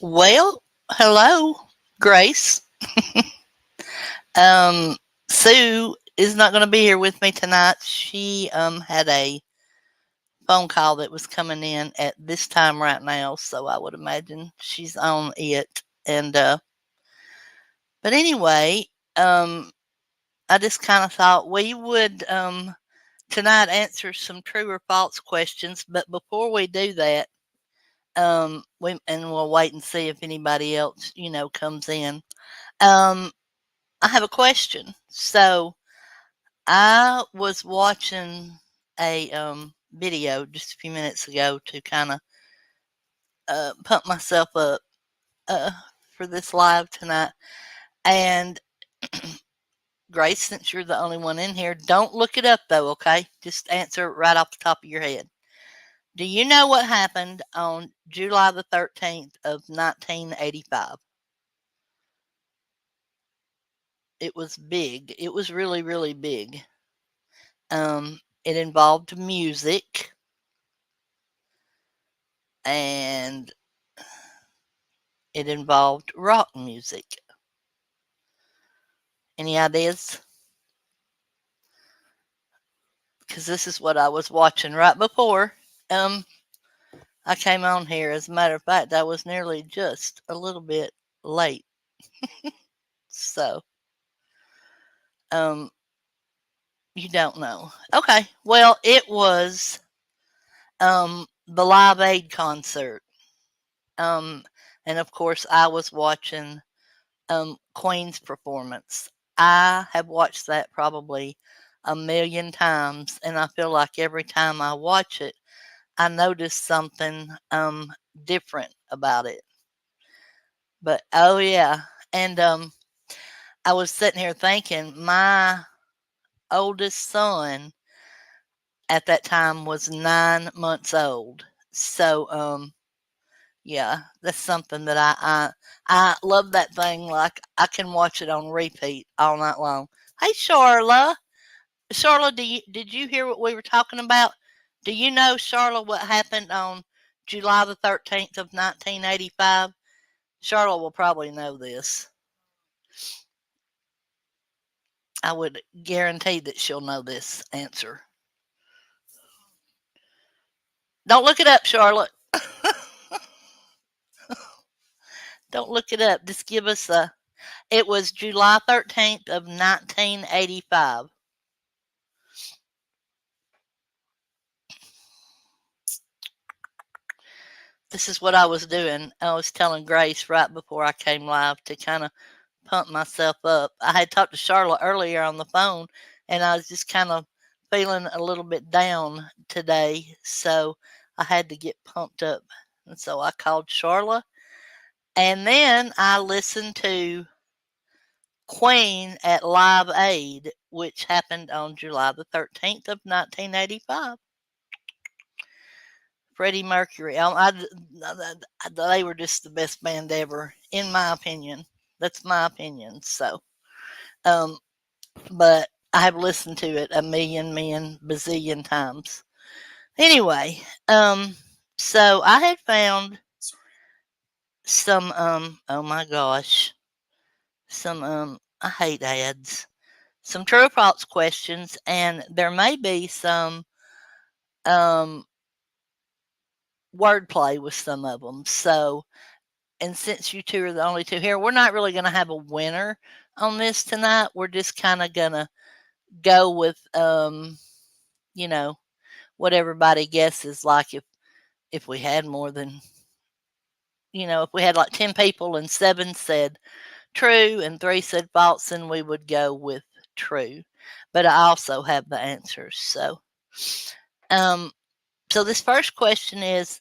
Well, hello, Grace. Um, Sue is not going to be here with me tonight. She had a phone call that was coming in at this time right now, so I would imagine she's on it. And but anyway, um, I just kind of thought we would tonight answer some true or false questions. But before we do that, we'll wait and see if anybody else comes in. Um, I have a question. So I was watching a video just a few minutes ago to kind of pump myself up uh, for this live tonight. And Grace, since you're the only one in here, don't look it up though, okay? Just answer it right off the top of your head. Do you know what happened on July the 13th of 1985? It was big. It was really, really big. It involved music and it involved rock music. Any ideas? Because this is what I was watching right before um, I came on here. As a matter of fact, I was nearly just a little bit late. So, um, you don't know. Okay. Well, it was the Live Aid concert. Um, and of course, I was watching Queen's performance. I have watched that probably a million times, and I feel like every time I watch it, I notice something different about it. But oh yeah, and I was sitting here thinking my oldest son at that time was 9 months old. So yeah, that's something that I love that thing. Like I can watch it on repeat all night long. Hey, Charla. Charla, did you hear what we were talking about? Do you know, Charla, what happened on July the 13th of 1985? Charla will probably know this. I would guarantee that she'll know this answer. Don't look it up, Charlotte. Don't look it up. Just give us a. It was July 13th of 1985. This is what I was doing. I was telling Grace right before I came live to kind of pump myself up. I had talked to Charlotte earlier on the phone, and I was just kind of feeling a little bit down today, so I had to get pumped up. And so I called Charlotte, and then I listened to Queen at Live Aid, which happened on July the 13th of 1985. Freddie Mercury. They were just the best band ever, in my opinion. That's my opinion. So, um, but I have listened to it a million bazillion times. Anyway, so I had found some oh my gosh, some I hate ads. Some true or false questions, and there may be some um wordplay with some of them. So, and since you two are the only two here, we're not really going to have a winner on this tonight. We're just kind of going to go with you know, what everybody guesses. Like if we had more than, if we had like 10 people and 7 said true and 3 said false, then we would go with true. But I also have the answers. Um so this first question is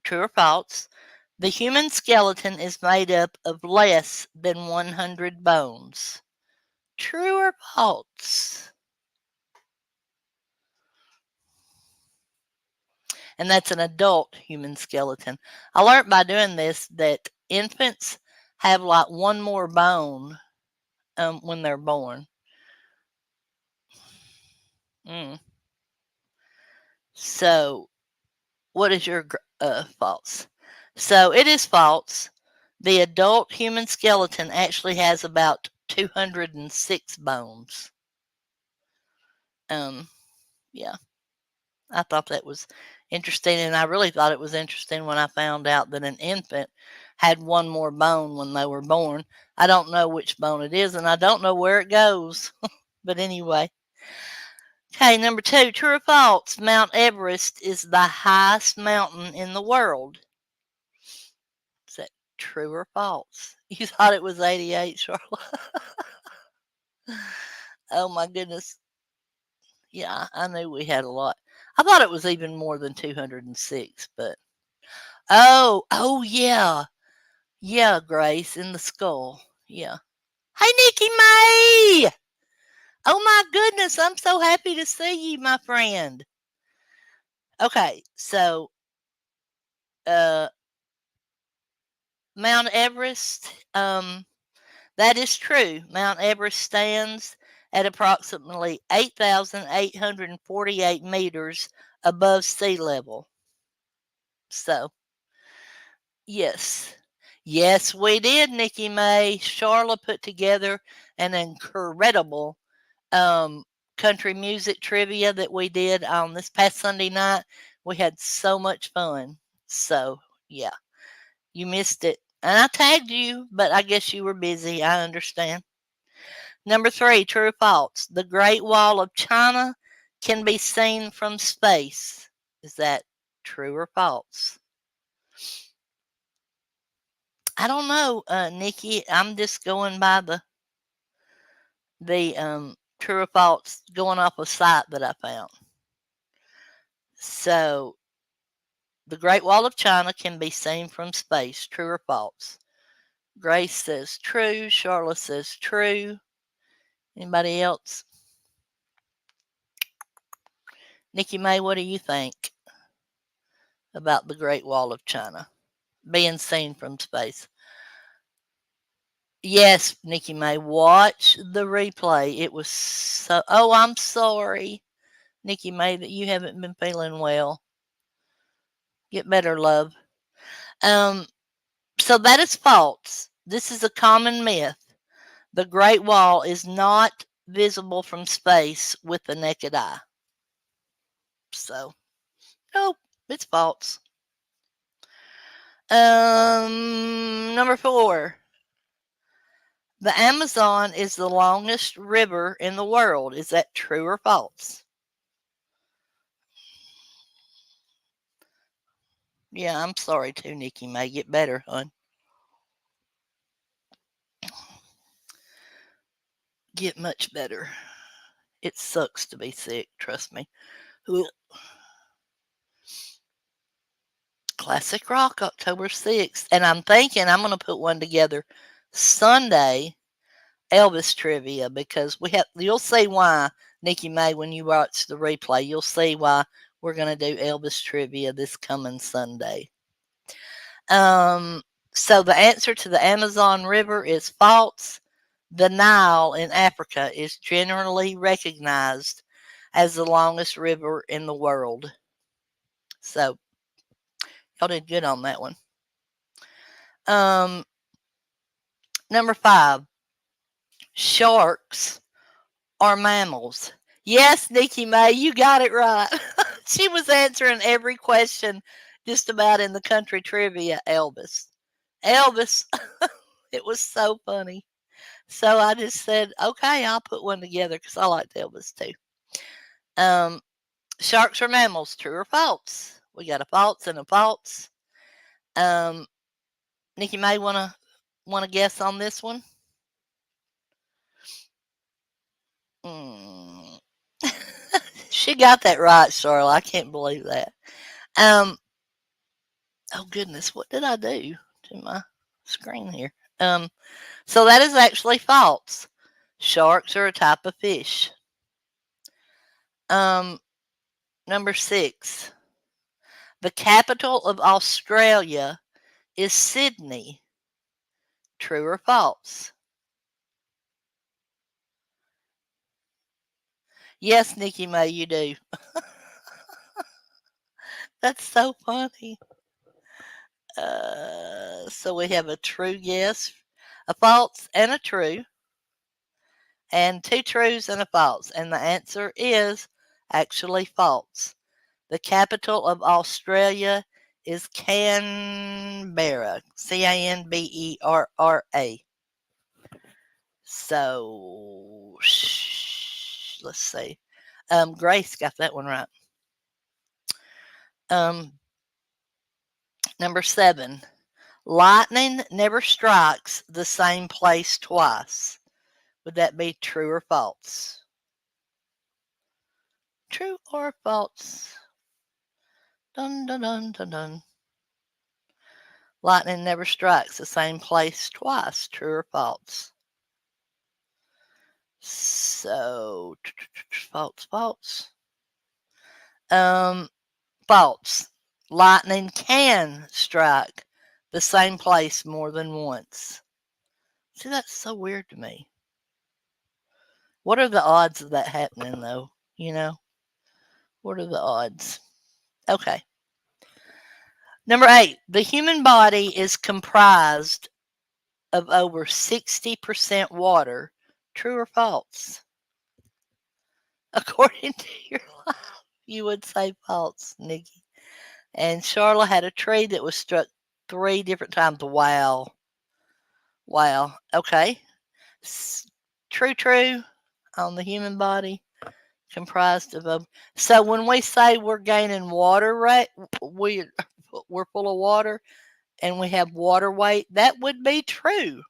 true or false? The human skeleton is made up of less than 100 bones. True or false? And that's an adult human skeleton. I learned by doing this that infants have like one more bone when they're born. Mm. So, what is your false? So, it is false. The adult human skeleton actually has about 206 bones. Um, yeah, I thought that was interesting, and I really thought it was interesting when I found out that an infant had one more bone when they were born. I don't know which bone it is, and I don't know where it goes. But anyway, okay, number two, true or false? Mount Everest is the highest mountain in the world. Is that true or false? You thought it was 88, Charlotte? Oh my goodness. Yeah, I knew we had a lot. I thought it was even more than 206, but oh yeah. Yeah, Grace in the skull. Yeah. Hey, Nikki May! Oh my goodness, I'm so happy to see you, my friend. Okay, so uh Mount Everest, that is true. Mount Everest stands at approximately 8,848 meters above sea level. So, yes. Yes, we did, Nikki May. Charlotte put together an incredible um, country music trivia that we did on this past Sunday night. We had so much fun. So, yeah, you missed it. And I tagged you, but I guess you were busy. I understand. Number three, true or false? The Great Wall of China can be seen from space. Is that true or false? I don't know, Nikki. I'm just going by the true or false, going off a site that I found. So the Great Wall of China can be seen from space. True or false? Grace says true. Charlotte says true. Anybody else? Nikki May, what do you think about the Great Wall of China being seen from space? Yes, Nikki May, watch the replay. It was so. Oh, I'm sorry, Nikki May, that you haven't been feeling well. Get better, love. Um, so that is false. This is a common myth. The Great Wall is not visible from space with the naked eye. So, nope, it's false. Number four. The Amazon is the longest river in the world. Is that true or false? Yeah, I'm sorry too, Nikki May. Get better, hon. Get much better. It sucks to be sick, trust me. Ugh. Classic Rock, October 6th. And I'm thinking I'm going to put one together Sunday, Elvis trivia, because you'll see why, Nikki May, when you watch the replay, you'll see why we're going to do Elvis trivia this coming Sunday. Um, so the answer to the Amazon River is false. The Nile in Africa is generally recognized as the longest river in the world. So y'all did good on that one. Um, Number five, sharks are mammals. Yes, Nikki May, you got it right. She was answering every question just about in the country trivia, Elvis. Elvis, it was so funny. So I just said, okay, I'll put one together because I liked Elvis too. Um, Sharks are mammals, true or false? We got a false and a false. Um, Nikki May wanna guess on this one? Mm. She got that right, Charlotte. I can't believe that. Um, oh goodness, what did I do to my screen here? So that is actually false. Sharks are a type of fish. Um, Number six, the capital of Australia is Sydney. True or false? Yes, Nikki May, you do. That's so funny. So we have a true guess, a false, and a true, and two trues and a false. And the answer is actually false. The capital of Australia is Canberra. Canberra. So, let's see. Grace got that one right. Um, Number 7. Lightning never strikes the same place twice. Would that be true or false? True or false? Dun dun dun dun dun. Lightning never strikes the same place twice. True or false? So, false, false. False. Lightning can strike the same place more than once. See, that's so weird to me. What are the odds of that happening, though? You know, what are the odds? Okay. Number 8. The human body is comprised of over 60% water. True or false? According to your life, you would say false, Nikki. And Charlotte had a tree that was struck 3 different times. Wow. Wow. Okay. True, true on the human body comprised of a. So when we say we're gaining water, right? We're full of water and we have water weight. That would be true.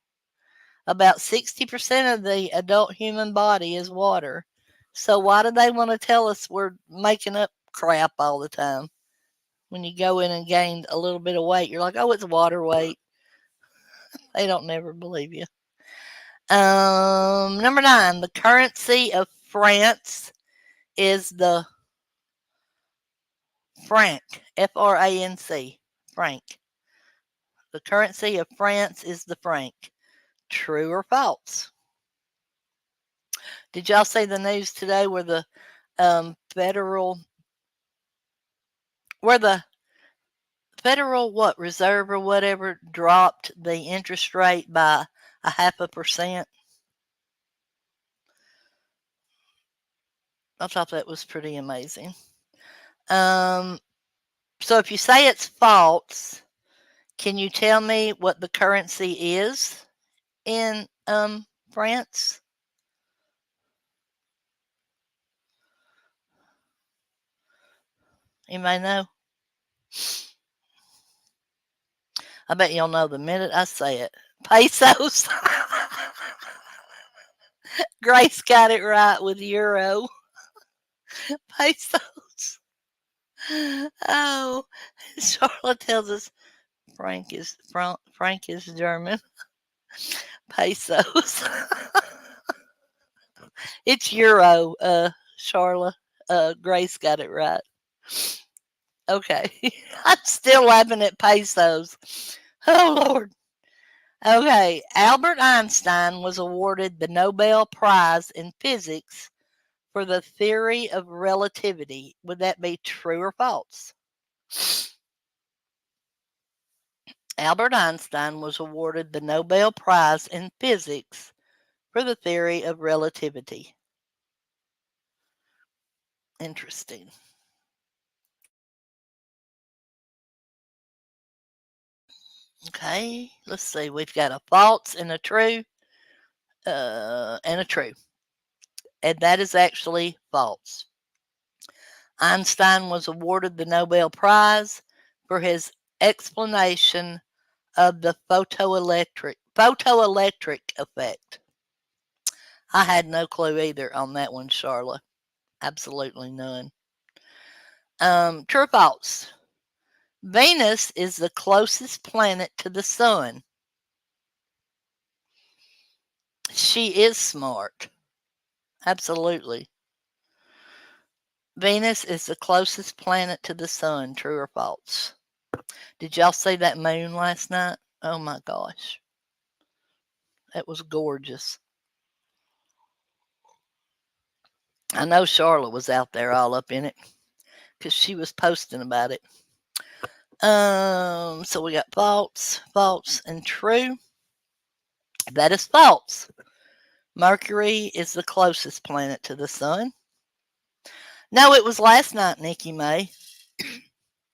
About 60% of the adult human body is water. So why do they want to tell us we're making up crap all the time? When you go in and gain a little bit of weight, you're like, oh, it's water weight. They don't never believe you. Number 9, the currency of France is the franc. Franc. Franc. The currency of France is the franc. True or false? Did y'all see the news today where the the Federal what Reserve or whatever dropped the interest rate by a 0.5%? I thought that was pretty amazing. So if you say it's false, can you tell me what the currency is in France? Anybody know? I bet you'll know the minute I say it. Pesos. Grace got it right with euro. Pesos. Oh, Charlotte tells us Frank is German. Pesos. It's euro. Charlotte. Grace got it right. Okay. I'm still laughing at pesos. Oh Lord. Okay. Albert Einstein was awarded the Nobel Prize in Physics for the theory of relativity. Would that be true or false? Albert Einstein was awarded the Nobel Prize in Physics for the theory of relativity. Interesting. Okay, let's see. We've got a false and a true, and a true. And that is actually false. Einstein was awarded the Nobel Prize for his explanation of the photoelectric effect. I had no clue either on that one, Charlotte. Absolutely none. True or false? Venus is the closest planet to the sun. She is smart. Absolutely. Venus is the closest planet to the sun. True or false? Did y'all see that moon last night? Oh my gosh. That was gorgeous. I know Charlotte was out there all up in it because she was posting about it. So we got false, false, and true. That is false. Mercury is the closest planet to the sun. No, it was last night, Nikki May.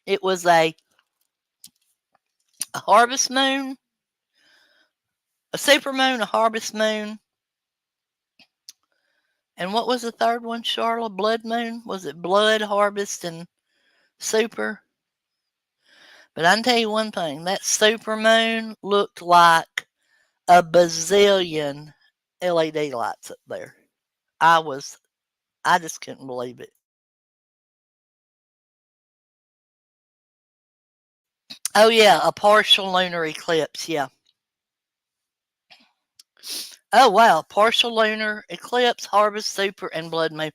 It was a harvest moon, a super moon, a harvest moon, and what was the third one, Charlotte? Blood moon? Was it blood, harvest, and super? But I can tell you one thing, that super moon looked like a bazillion LED lights up there. I was, I just couldn't believe it. Oh yeah, a partial lunar eclipse. Yeah. Oh wow, partial lunar eclipse, harvest, super, and blood moon.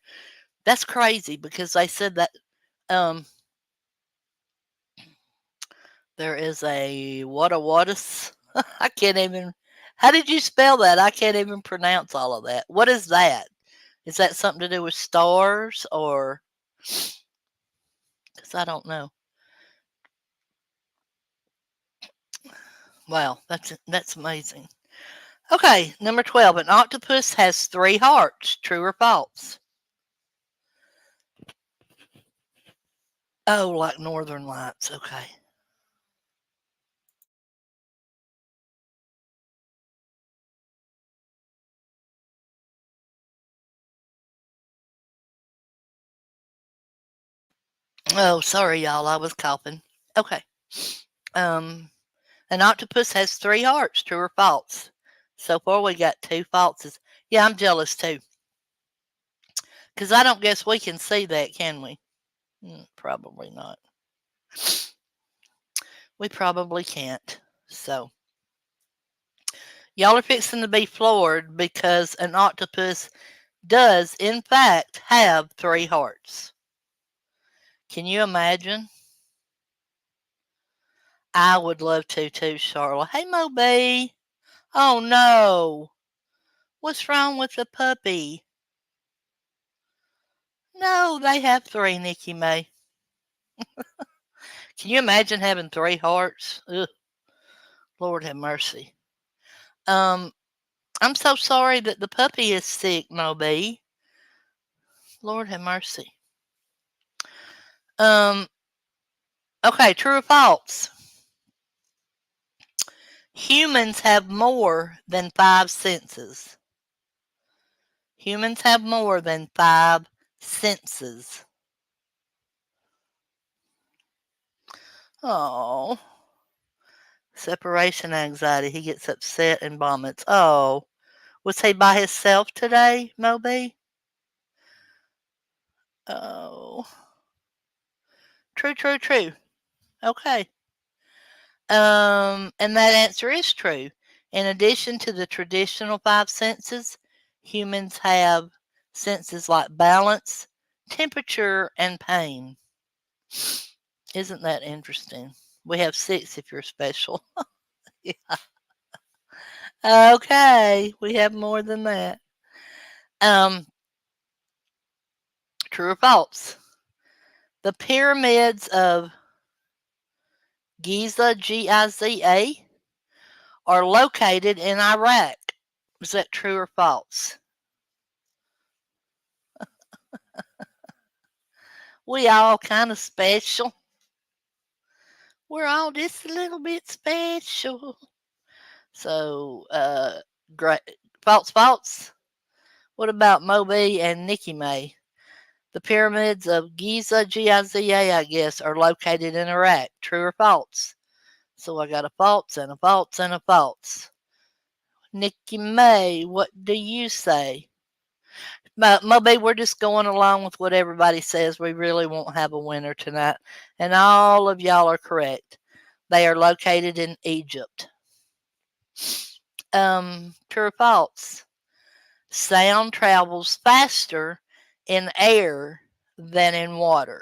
That's crazy because they said that um there is a Wadawadis. I can't even. How did you spell that? I can't even pronounce all of that. What is that? Is that something to do with stars or? Because I don't know. Wow, that's amazing. Okay, number 12. An octopus has three hearts. True or false? Oh, like Northern Lights. Okay. Oh, sorry, y'all. I was coughing. Okay. Um, an octopus has three hearts. True or false? So far, we got two falses. Yeah, I'm jealous too. Because I don't guess we can see that, can we? Probably not. We probably can't. So, y'all are fixing to be floored because an octopus does, in fact, have three hearts. Can you imagine? I would love to too, Charlotte. Hey, Moby. Oh no. What's wrong with the puppy? No, they have three, Nikki May. Can you imagine having three hearts? Ugh, Lord have mercy. Um, I'm so sorry that the puppy is sick, Moby. Lord have mercy. Um, okay, true or false? Humans have more than five senses. Humans have more than five senses. Oh, separation anxiety. He gets upset and vomits. Oh, was he by himself today, Moby? Oh, true, true, true. Okay. And that answer is true. In addition to the traditional five senses, humans have senses like balance, temperature, and pain. Isn't that interesting? We have six if you're special. Okay, we have more than that. Um, true or false? The pyramids of Giza, Giza, are located in Iraq. Is that true or false? We all kind of special. We're all just a little bit special. So, great. False, false. What about Moby and Nikki May? The pyramids of Giza, Giza, I guess, are located in Iraq. True or false? So I got a false and a false and a false. Nikki May, what do you say? Moby, we're just going along with what everybody says. We really won't have a winner tonight. And all of y'all are correct. They are located in Egypt. True or false? Sound travels faster in air than in water.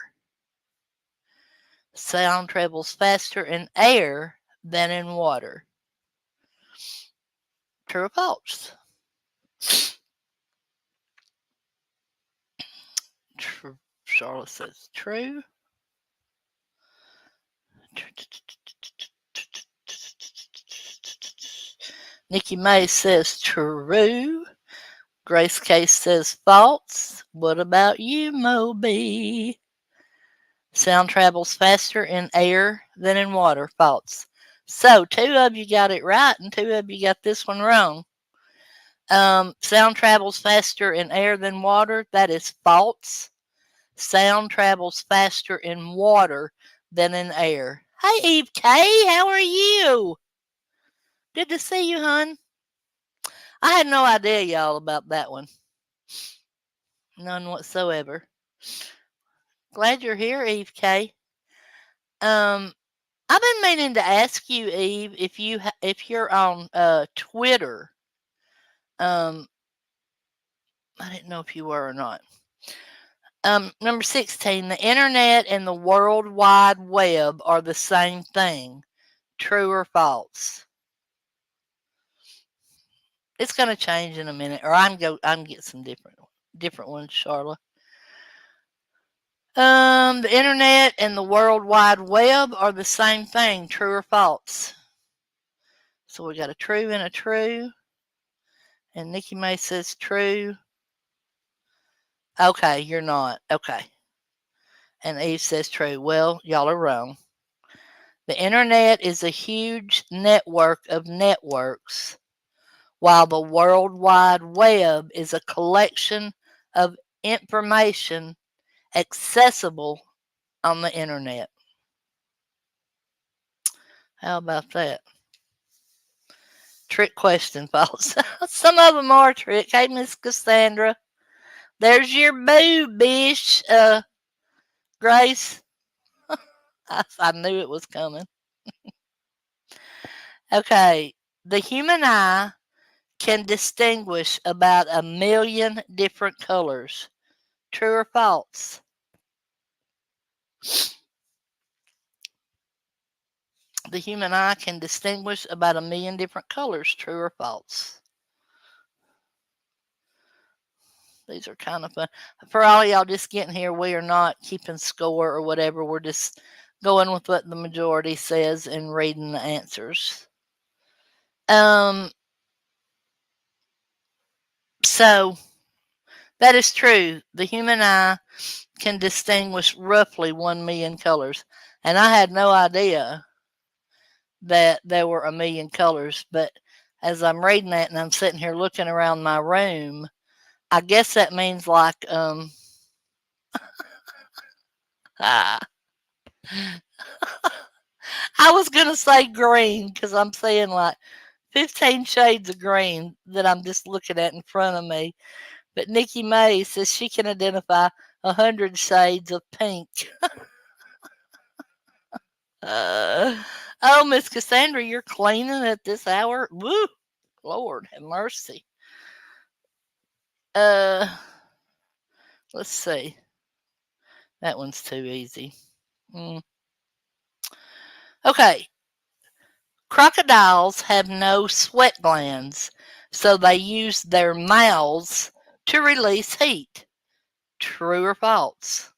Sound travels faster in air than in water. True or false? Charlotte says true. Nikki May says true. Grace Case says false. What about you, Moby? Sound travels faster in air than in water. False. So two of you got it right, and two of you got this one wrong. Sound travels faster in air than water. That is false. Sound travels faster in water than in air. Hey, Eve K, how are you? Good to see you, hon. I had no idea, y'all, about that one. None whatsoever. Glad you're here, Eve K. Um, I've been meaning to ask you, Eve, if you're on Twitter. Um, I didn't know if you were or not. Number 16, the internet and the World Wide Web are the same thing. True or false? It's gonna change in a minute, or I'm get some different ones, Charlotte. The internet and the World Wide Web are the same thing. True or false? So we got a true and a true. And Nikki May says true. Okay, you're not. Okay. And Eve says true. Well, y'all are wrong. The internet is a huge network of networks, while the World Wide Web is a collection of information accessible on the internet. How about that? Trick question, folks. Some of them are trick. Hey, Miss Cassandra. There's your boo, bish. Grace. I knew it was coming. Okay. The human eye can distinguish about 1,000,000 different colors. True or false? The human eye can distinguish about 1,000,000 different colors. True or false? These are kind of fun. For all y'all just getting here, we are not keeping score or whatever. We're just going with what the majority says and reading the answers. Um, so that is true. The human eye can distinguish roughly 1,000,000 colors. And I had no idea that there were 1,000,000 colors. But as I'm reading that and I'm sitting here looking around my room, I guess that means like I was gonna say green because I'm saying like 15 shades of green that I'm just looking at in front of me. But Nikki May says she can identify 100 shades of pink. Oh, Miss Cassandra, you're cleaning at this hour? Woo! Lord have mercy. Uh, let's see. That one's too easy. Mm. Okay. Crocodiles have no sweat glands, so they use their mouths to release heat. True or false?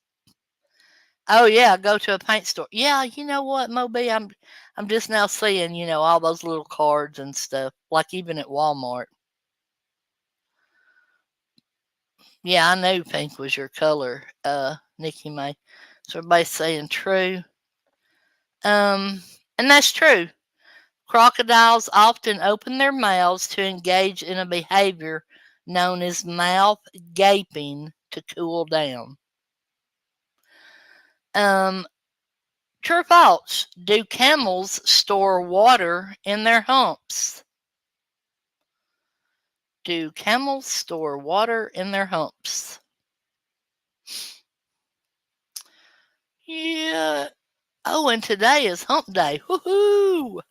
Oh yeah, go to a paint store. Yeah, you know what, Moby? I'm just now seeing, all those little cards and stuff, like even at Walmart. Yeah, I knew pink was your color, Nikki May. So everybody's saying true. Um, and that's true. Crocodiles often open their mouths to engage in a behavior known as mouth gaping to cool down. Um, True or false? Do camels store water in their humps? Do camels store water in their humps? Yeah. Oh, and today is hump day. Woohoo!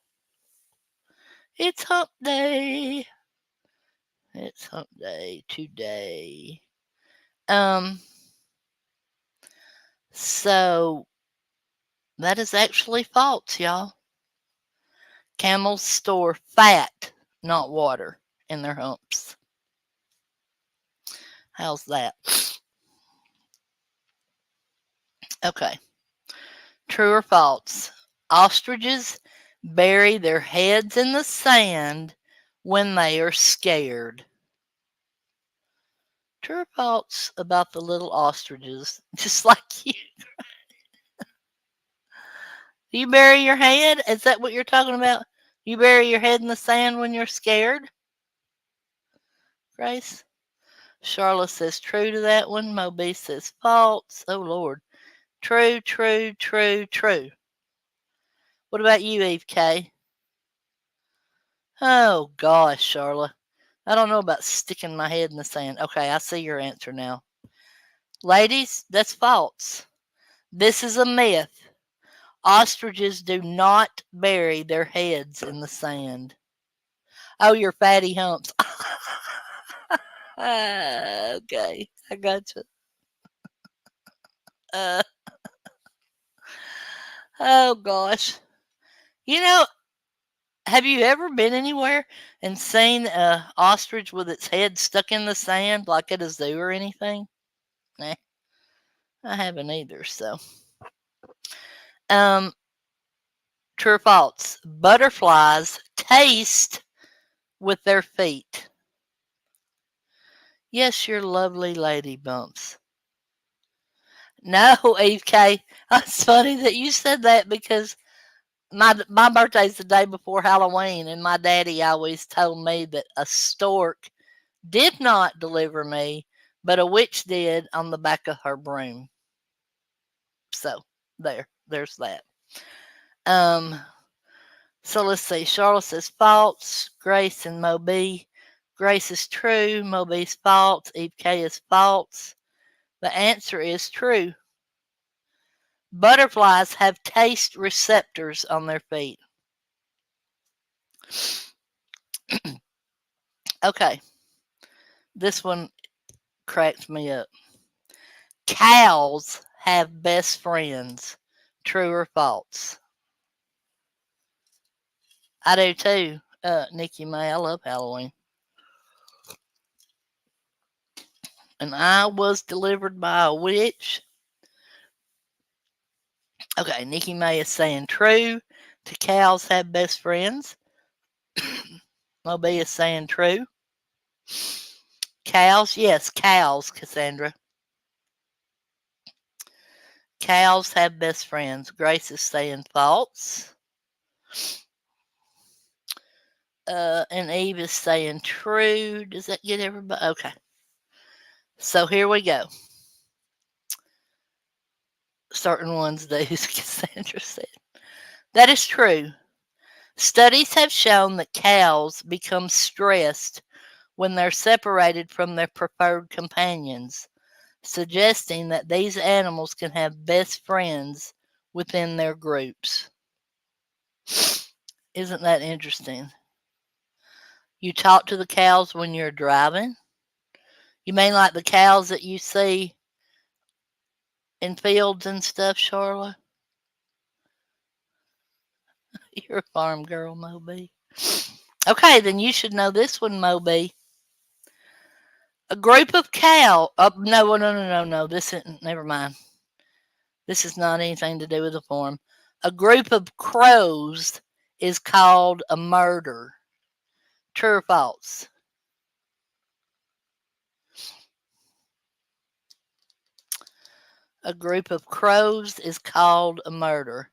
It's hump day. It's hump day today. Um, so that is actually false, y'all. Camels store fat, not water, in their humps. How's that? Okay. True or false? Ostriches bury their heads in the sand when they are scared. True or false about the little ostriches? Just like you. Do you bury your head? Is that what you're talking about? You bury your head in the sand when you're scared, Grace? Charlotte says true to that one. Moby says false. Oh, Lord. True, true, true, true. What about you, Eve K? Oh, gosh, Charlotte. I don't know about sticking my head in the sand. Okay, I see your answer now. Ladies, that's false. This is a myth. Ostriches do not bury their heads in the sand. Oh, your fatty humps. Okay, I got you. Uh, oh gosh. You know, have you ever been anywhere and seen a ostrich with its head stuck in the sand, like at a zoo or anything? Nah, I haven't either. So, um, true or false? Butterflies taste with their feet. Yes, your lovely lady bumps. No, Eve K. It's funny that you said that because my birthday's the day before Halloween, and my daddy always told me that a stork did not deliver me, but a witch did on the back of her broom. So there's that. Um, so let's see. Charlotte says false. Grace and Moby. Grace is true. Moby's false. Eve K is false. The answer is true. Butterflies have taste receptors on their feet. Okay, this one cracked me up. Cows have best friends. True or false? I do too, Nikki May. I love Halloween. And I was delivered by a witch. Okay, Nikki May is saying true. To cows have best friends. Moby is saying true. Cows, yes, cows, Cassandra. Cows have best friends. Grace is saying false. And Eve is saying true. Does that get everybody? Okay. So here we go. Certain ones do, Cassandra said. That is true. Studies have shown that cows become stressed when they're separated from their preferred companions, suggesting that these animals can have best friends within their groups. Isn't that interesting? You talk to the cows when you're driving? You mean like the cows that you see in fields and stuff, Charlotte? You're a farm girl, Moby. Okay, then you should know this one, Moby. A group of cow. Oh, no, no, no, no, no. This isn't. Never mind. This is not anything to do with the farm. A group of crows is called a murder. True or false? A group of crows is called a murder.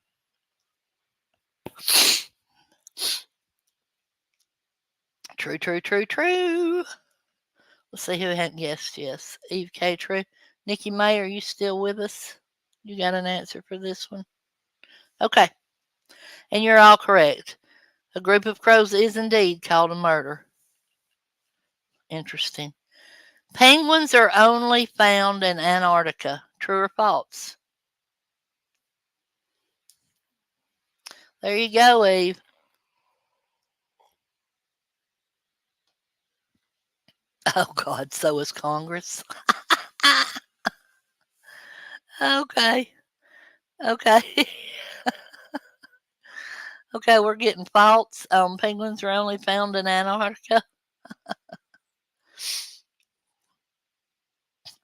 True, true, true, true. Let's see who hadn't guessed. Yes, Eve K. True. Nikki May, are you still with us? You got an answer for this one? Okay, and you're all correct. A group of crows is indeed called a murder. Interesting. Penguins are only found in Antarctica. True or false? There you go, Eve. Oh, God, so is Congress. Okay, okay. Okay, we're getting false. Penguins are only found in Antarctica.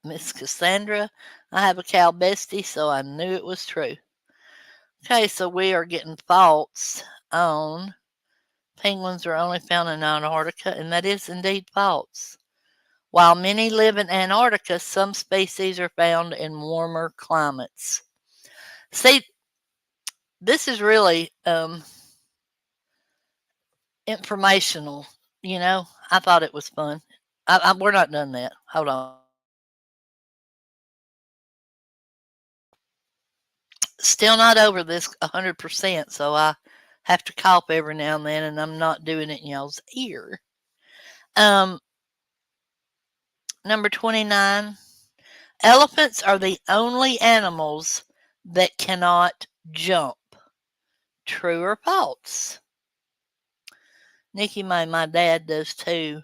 Miss Cassandra, I have a cow bestie, so I knew it was true. Okay, so we are getting thoughts on penguins are only found in Antarctica, and that is indeed false. While many live in Antarctica, some species are found in warmer climates. See, this is really informational. I thought it was fun. We're not done that. Hold on. Still not over this 100%, so I have to cough every now and then, and I'm not doing it in y'all's ear. Um, Number 29. Elephants are the only animals that cannot jump. True or false? Nikki, my dad does too,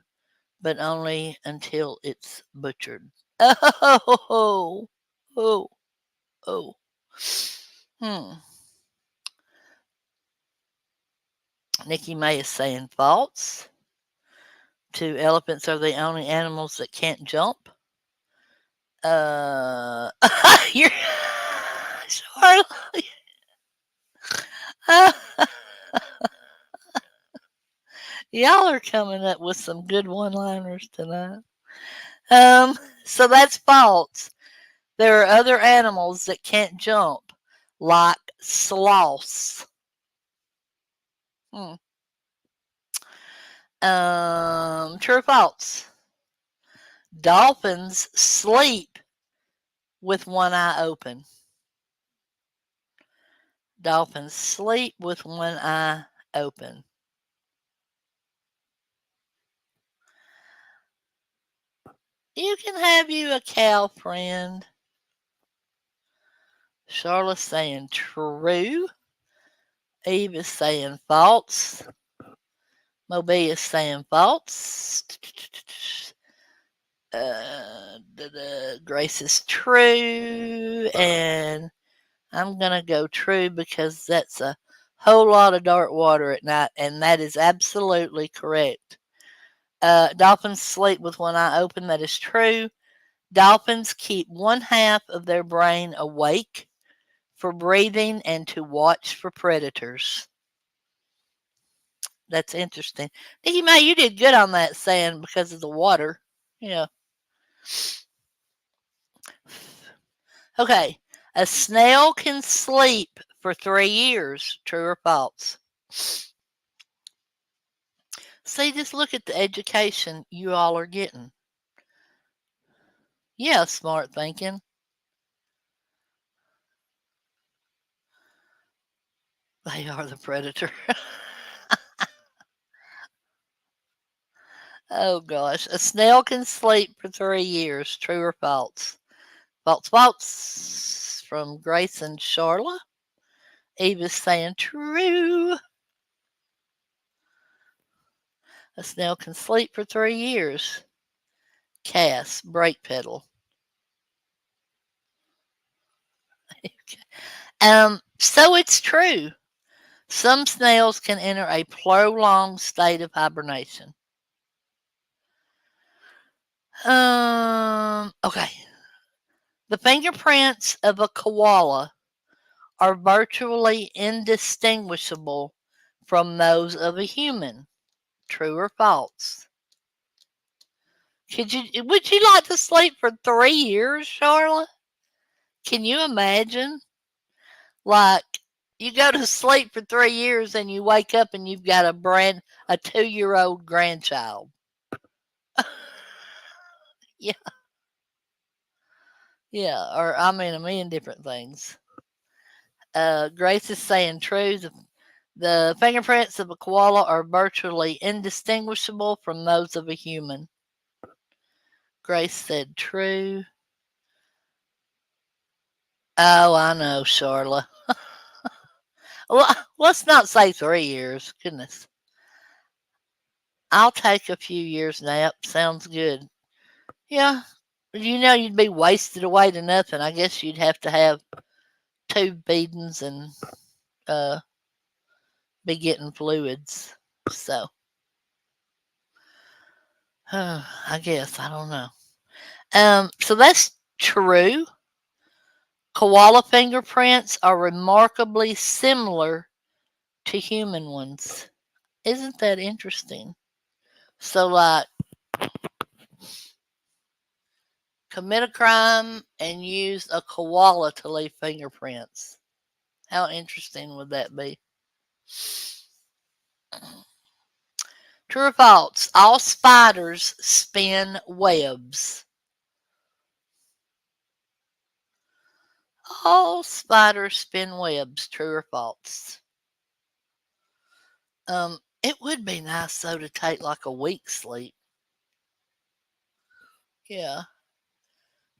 but only until it's butchered. Oh, oh, oh. Hmm. Nikki May is saying false. Two elephants are the only animals that can't jump. Uh, you're Charlotte. Y'all are coming up with some good one-liners tonight. Um, so that's false. There are other animals that can't jump, like sloths. Hmm. True or false? Dolphins sleep with one eye open. Dolphins sleep with one eye open. You can have you a cow friend. Charlotte's saying true. Eve is saying false. Moby is saying false. Grace is true. And I'm going to go true because that's a whole lot of dark water at night. And that is absolutely correct. Dolphins sleep with one eye open. That is true. Dolphins keep one half of their brain awake for breathing and to watch for predators. That's interesting. Nikki May, you did good on that saying because of the water. Yeah. Okay. A snail can sleep for 3 years. True or false? See, just look at the education you all are getting. Yeah, smart thinking. They are the predator. Oh gosh. A snail can sleep for 3 years. True or false? False, false. From Grace and Charla. Eve is saying true. A snail can sleep for 3 years. Cass, brake pedal. So it's true. Some snails can enter a prolonged state of hibernation. Okay. The fingerprints of a koala are virtually indistinguishable from those of a human. True or false? Would you like to sleep for 3 years, Charlotte? Can you imagine? Like you go to sleep for 3 years and you wake up and you've got a 2-year old grandchild. Yeah, yeah, or I mean a million different things. Grace is saying true. The fingerprints of a koala are virtually indistinguishable from those of a human. Grace said true. Oh, I know, Charla. Well, let's not say 3 years. Goodness. I'll take a few years nap. Sounds good. Yeah. You'd be wasted away to nothing. I guess you'd have to have tube feedings and uh, be getting fluids. So, I guess. I don't know. So that's true. Koala fingerprints are remarkably similar to human ones. Isn't that interesting? So, like, commit a crime and use a koala to leave fingerprints. How interesting would that be? True or false? All spiders spin webs. All spiders spin webs. True or false? It would be nice though to take like a week's sleep. Yeah,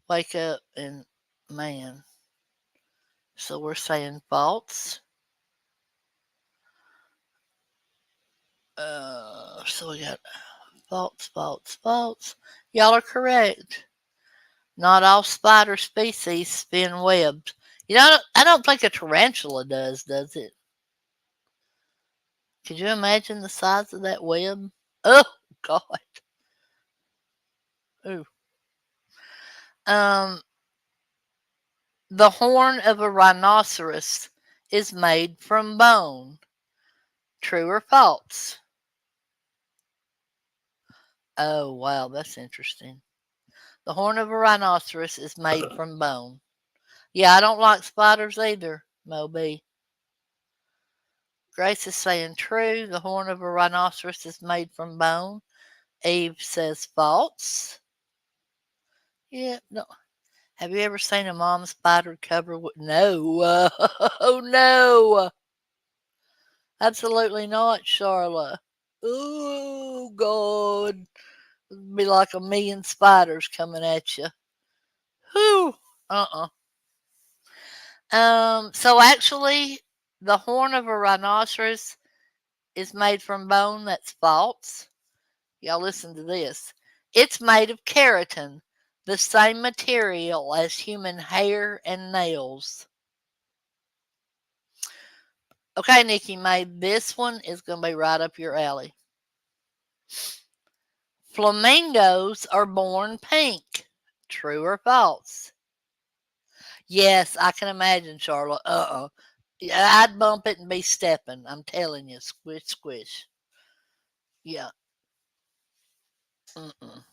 wake up and man. So we're saying false. So we got false, false, false. Y'all are correct. Not all spider species spin webs. You know, I don't think a tarantula does it? Could you imagine the size of that web? Oh, God. Ooh. Um, the horn of a rhinoceros is made from bone. True or false? Oh, wow, that's interesting. The horn of a rhinoceros is made from bone. Yeah, I don't like spiders either, Moby. Grace is saying true. The horn of a rhinoceros is made from bone. Eve says false. Yeah, no. Have you ever seen a mom spider covered with? No. Oh, no. Absolutely not, Charlotte. Oh, God. It'd be like a million spiders coming at you. Whew. Uh-uh. So actually, the horn of a rhinoceros is made from bone. That's false. Y'all listen to this. It's made of keratin, the same material as human hair and nails. Okay, Nikki May, this one is going to be right up your alley. Flamingos are born pink. True or false? Yes, I can imagine, Charlotte. Yeah, I'd bump it and be stepping. I'm telling you, squish, squish. Yeah. Mm-mm.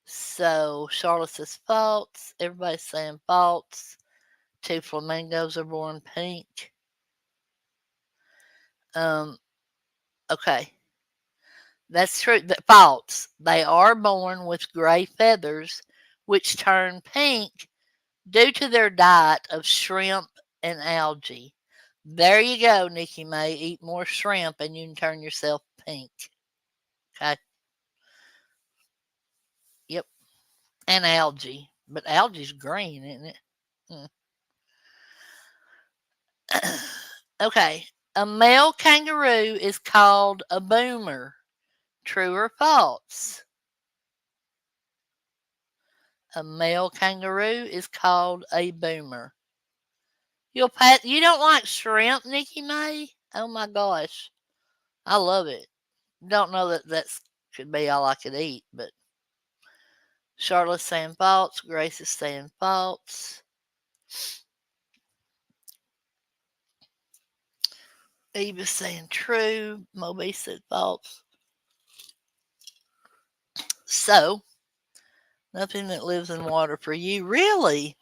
So Charlotte says false. Everybody's saying false. Two flamingos are born pink. Um. Okay, that's true. False. They are born with gray feathers, which turn pink due to their diet of shrimp and algae. There you go, Nikki May. Eat more shrimp and you can turn yourself pink. Okay. Yep. And algae. But algae's green, isn't it? Hmm. Okay. A male kangaroo is called a boomer. True or false? A male kangaroo is called a boomer. You don't like shrimp, Nikki May? Oh my gosh. I love it. Don't know that that's could be all I could eat, but Charlotte's saying false. Grace is saying false. Eve is saying true. Moby said false. So, nothing that lives in water for you. Really?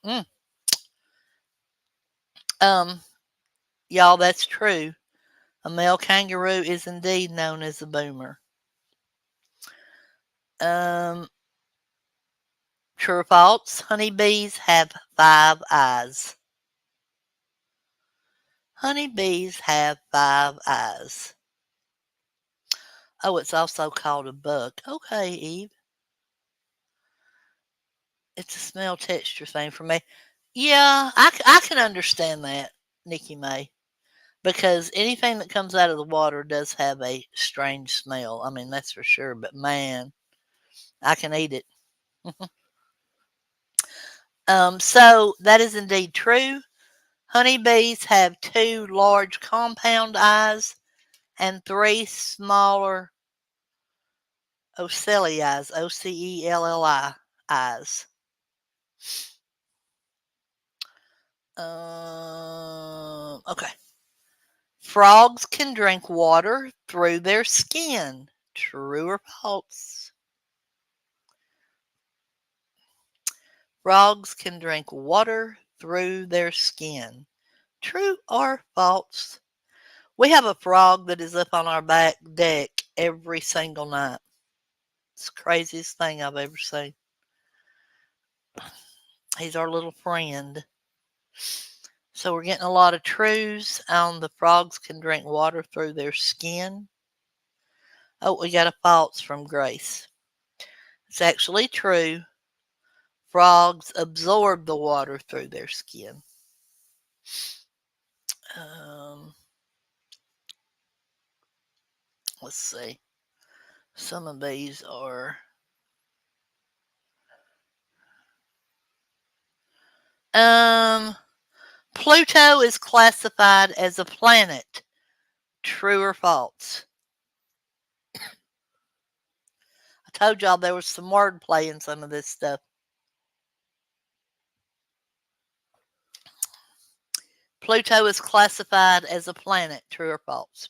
Um, y'all, that's true. A male kangaroo is indeed known as a boomer. Um, true or false? Honeybees have 5 eyes. Honeybees have 5 eyes. Oh, it's also called a bug. Okay, Eve. It's a smell texture thing for me. Yeah, I can understand that, Nikki May, because anything that comes out of the water does have a strange smell. I mean, that's for sure. But man, I can eat it. So that is indeed true. Honeybees have 2 large compound eyes and 3 smaller ocelli eyes, ocelli eyes. Okay. Frogs can drink water through their skin. True or false? Frogs can drink water through their skin. True or false? We have a frog that is up on our back deck every single night. It's the craziest thing I've ever seen. He's our little friend. So we're getting a lot of trues on the frogs can drink water through their skin. Oh, we got a false from Grace. It's actually true. Frogs absorb the water through their skin. Um, let's see. Some of these are. Um, Pluto is classified as a planet. True or false? I told y'all there was some wordplay in some of this stuff. Pluto is classified as a planet. True or false?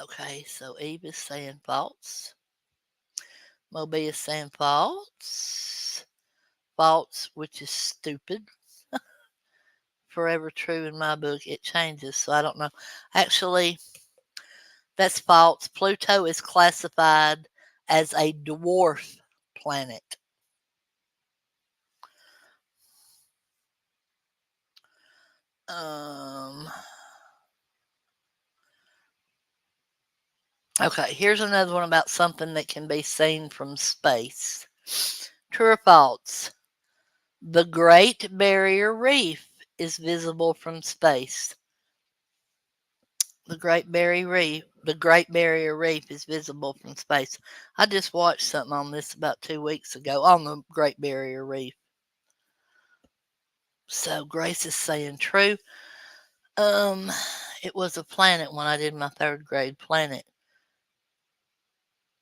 Okay, so Eve is saying false. Moby is saying false. False, which is stupid. Forever true in my book. It changes, so I don't know. Actually, that's false. Pluto is classified as a dwarf planet. Um, okay, here's another one about something that can be seen from space. True or false? The Great Barrier Reef is visible from space. The Great Barrier Reef is visible from space. I just watched something on this about 2 weeks ago on the Great Barrier Reef. So Grace is saying true. Um, it was a planet when I did my third grade planet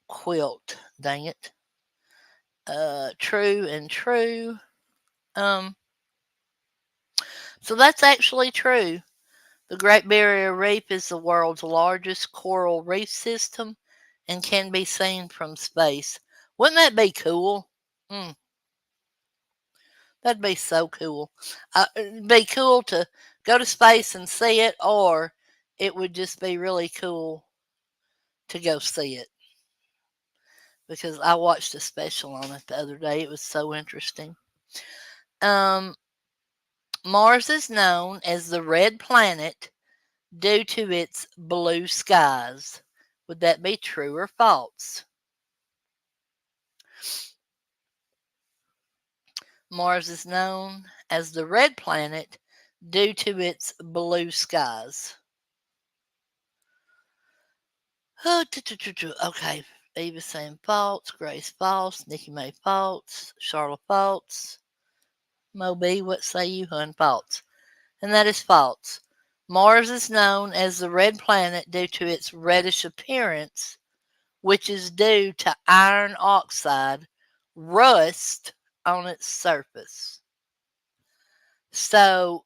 quilt. Dang it. True and true. Um, so that's actually true. The Great Barrier Reef is the world's largest coral reef system and can be seen from space. Wouldn't that be cool? Mm, that'd be so cool. It'd be cool to go to space and see it, or it would just be really cool to go see it. Because I watched a special on it the other day. It was so interesting. Um, Mars is known as the red planet due to its blue skies. Would that be true or false? Mars is known as the red planet due to its blue skies. Oh, okay. Eva saying false, Grace false, Nikki May false, Charlotte false, Moby, what say you, hun? False. And that is false. Mars is known as the red planet due to its reddish appearance, which is due to iron oxide rust on its surface. So,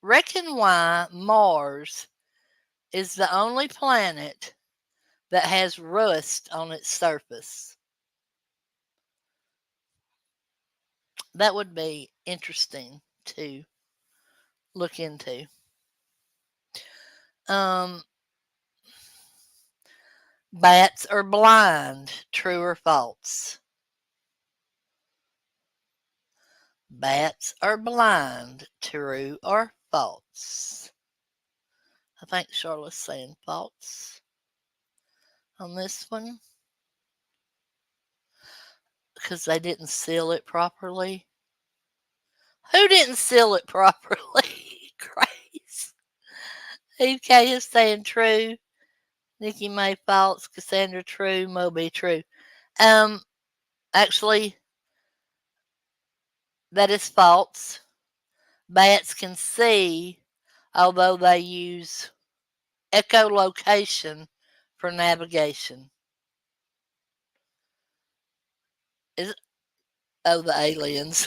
reckon why Mars is the only planet that has rust on its surface. That would be interesting to look into. Um, Bats are blind. True or false? Bats are blind. True or false? I think Charlotte's saying false on this one because they didn't seal it properly. Who didn't seal it properly? Grace. Eve K is saying true. Nikki May false. Cassandra true. Moby true. Um, Actually, that is false. Bats can see, although they use echolocation for navigation. Is Oh, the aliens.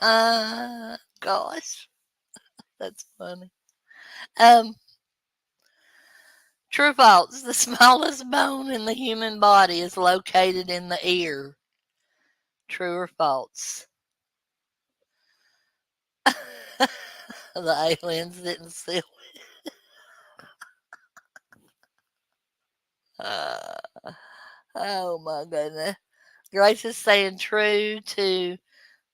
Gosh, that's funny. Um, True or false? The smallest bone in the human body is located in the ear. True or false? The aliens didn't see. Uh, oh my goodness. Grace is saying true to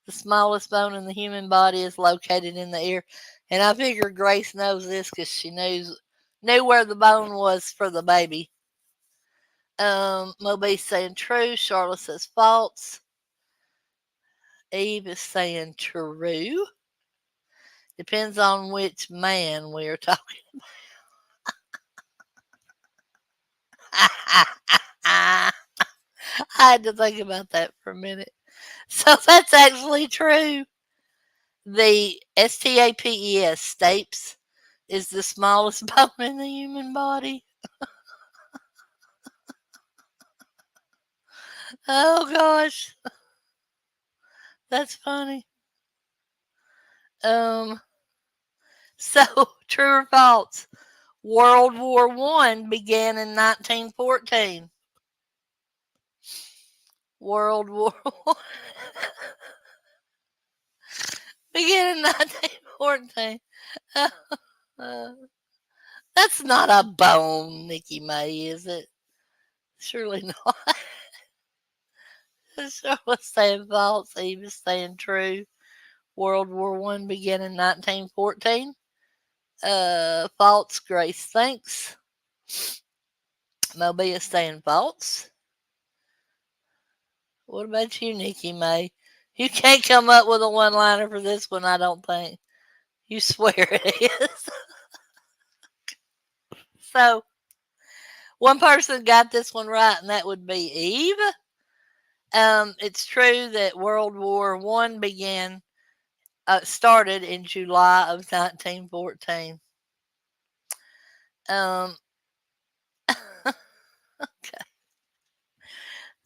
the smallest bone in the human body is located in the ear. And I figure Grace knows this because she knew where the bone was for the baby. Moby's saying true. Charlotte says false. Eve is saying true. Depends on which man we are talking. I had to think about that for a minute. So that's actually true. The STAPES stapes is the smallest bone in the human body. Oh gosh, that's funny. Um, so true or false? World War I began in 1914. World War I began in 1914. Uh, that's not a bone, Nikki May, is it? Surely not. Charlotte's saying false. Eve is saying true. World War I began in 1914. False. Grace thinks. Moby is saying false. What about you, Nikki May? You can't come up with a one liner for this one, I don't think. You swear it is. So, one person got this one right, and that would be Eve. It's true that World War I started in July of 1914. Um, okay.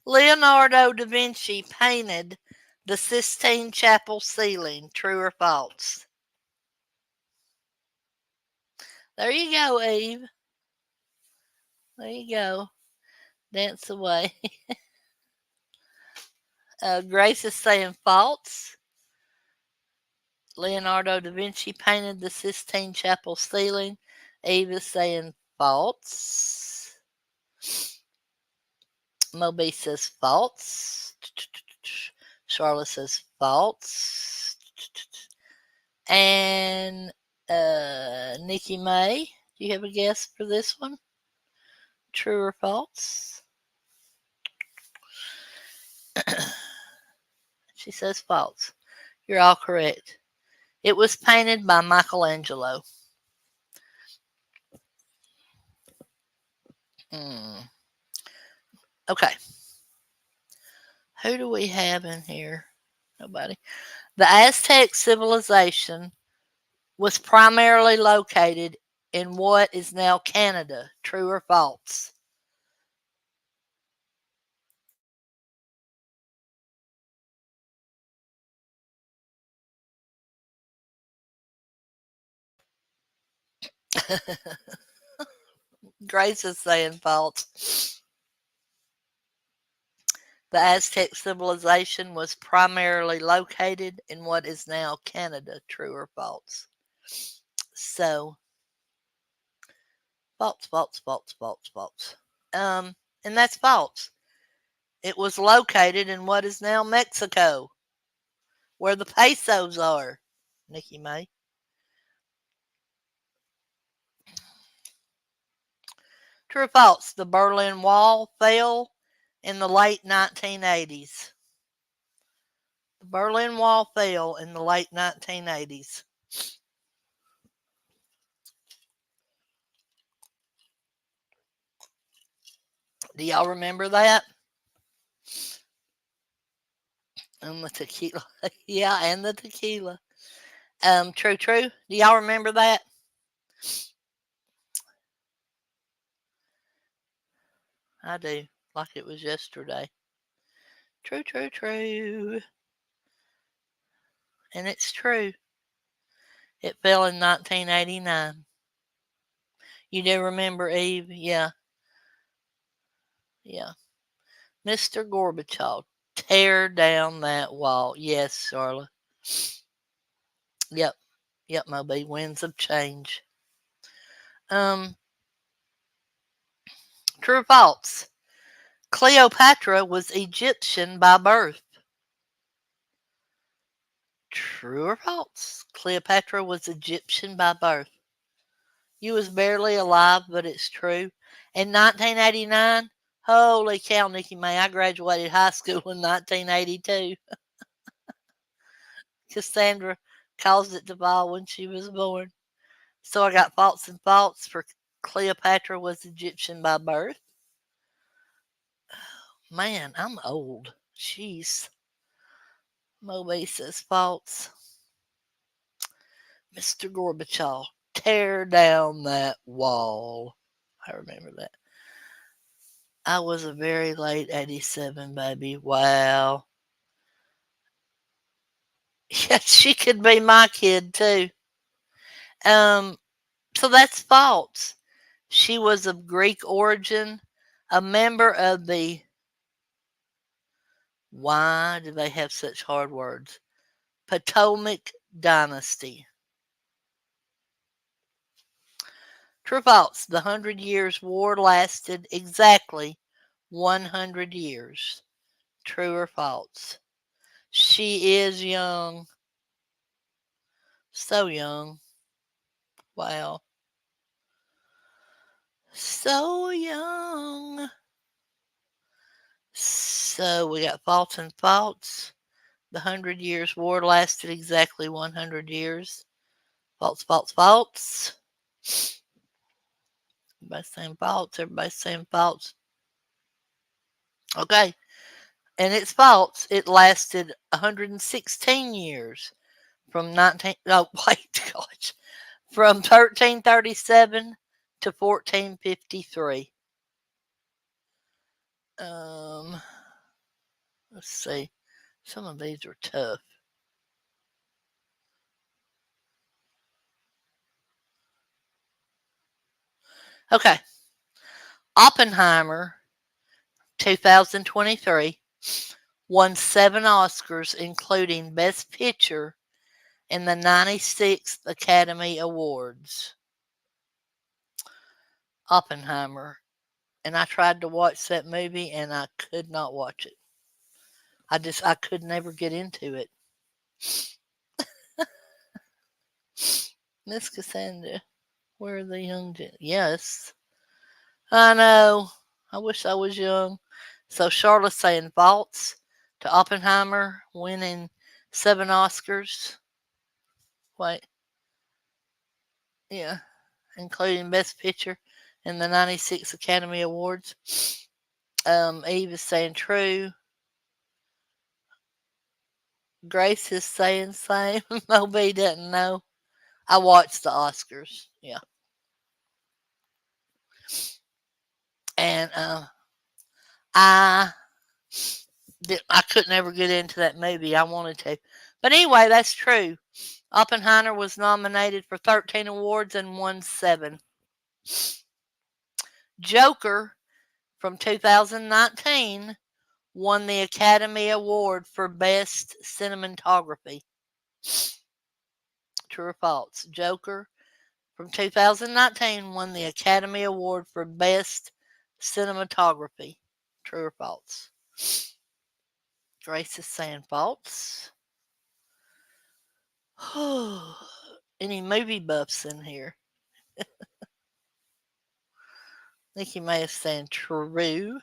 Leonardo da Vinci painted the Sistine Chapel ceiling. True or false? There you go, Eve. There you go. Dance away. Grace is saying false. Leonardo da Vinci painted the Sistine Chapel ceiling. Eve is saying false. Moby says false. Charlotte says false. And Nikki May, do you have a guess for this one? True or false? She says false. You're all correct. It was painted by Michelangelo. Hmm. Okay. Who do we have in here? Nobody. The Aztec civilization was primarily located in what is now Canada. True or false? Grace is saying false. The Aztec civilization was primarily located in what is now Canada. True or false? So, false, false, false, false, false. And that's false. It was located in what is now Mexico, where the pesos are. Nikki May. True or false? The Berlin Wall fell in the late 1980s. The Berlin Wall fell in the late 1980s. Do y'all remember that? And the tequila. Yeah, and the tequila. True, true. Do y'all remember that? I do. Like it was yesterday. True, true, true. and it's true. It fell in 1989. You do remember Eve? Yeah, yeah. Mr. Gorbachev, tear down that wall. Yes, Charlotte. Yep, yep, Moby. Winds of change. Um, True or false? Cleopatra was Egyptian by birth. True or false? Cleopatra was Egyptian by birth. You was barely alive, but it's true. In 1989, holy cow, Nikki May, I graduated high school in 1982. Cassandra caused it to fall when she was born. So I got false and false for Cleopatra was Egyptian by birth. Man, I'm old. Jeez. Moby says false. Mr. Gorbachev, tear down that wall. I remember that. I was a very late 87 baby. Wow. Yeah, she could be my kid too. Um, so that's false. She was of Greek origin, a member of the, why do they have such hard words? Potomac dynasty. True or false? The Hundred Years' War lasted exactly 100 years. True or false? She is young. So young. Wow. So young. So we got false and false. The Hundred Years' War lasted exactly 100 years. False, false, false. Everybody's saying false. Everybody's saying false. Okay. And it's false. It lasted 116 years from 19. Oh, wait, gosh. From 1337 to 1453. Um, let's see. Some of these are tough. Okay. Oppenheimer, 2023, won 7 Oscars, including Best Picture in the 96th Academy Awards. Oppenheimer. And I tried to watch that movie and I could not watch it. I could never get into it. Miss Cassandra, where are the young gen? Yes. I know. I wish I was young. So Charlotte's saying false to Oppenheimer winning 7 Oscars. Wait, yeah, including Best Picture in the 96 Academy Awards. Eve is saying true. Grace is saying same. Moby doesn't know. I watched the Oscars. Yeah. And I I couldn't ever get into that movie. I wanted to. But anyway, that's true. Oppenheimer was nominated for 13 awards and won 7. Joker from 2019 won the Academy Award for Best Cinematography. True or false? Joker from 2019 won the Academy Award for Best Cinematography. True or false? Grace is saying false. Any movie buffs in here? Nikki May is saying true.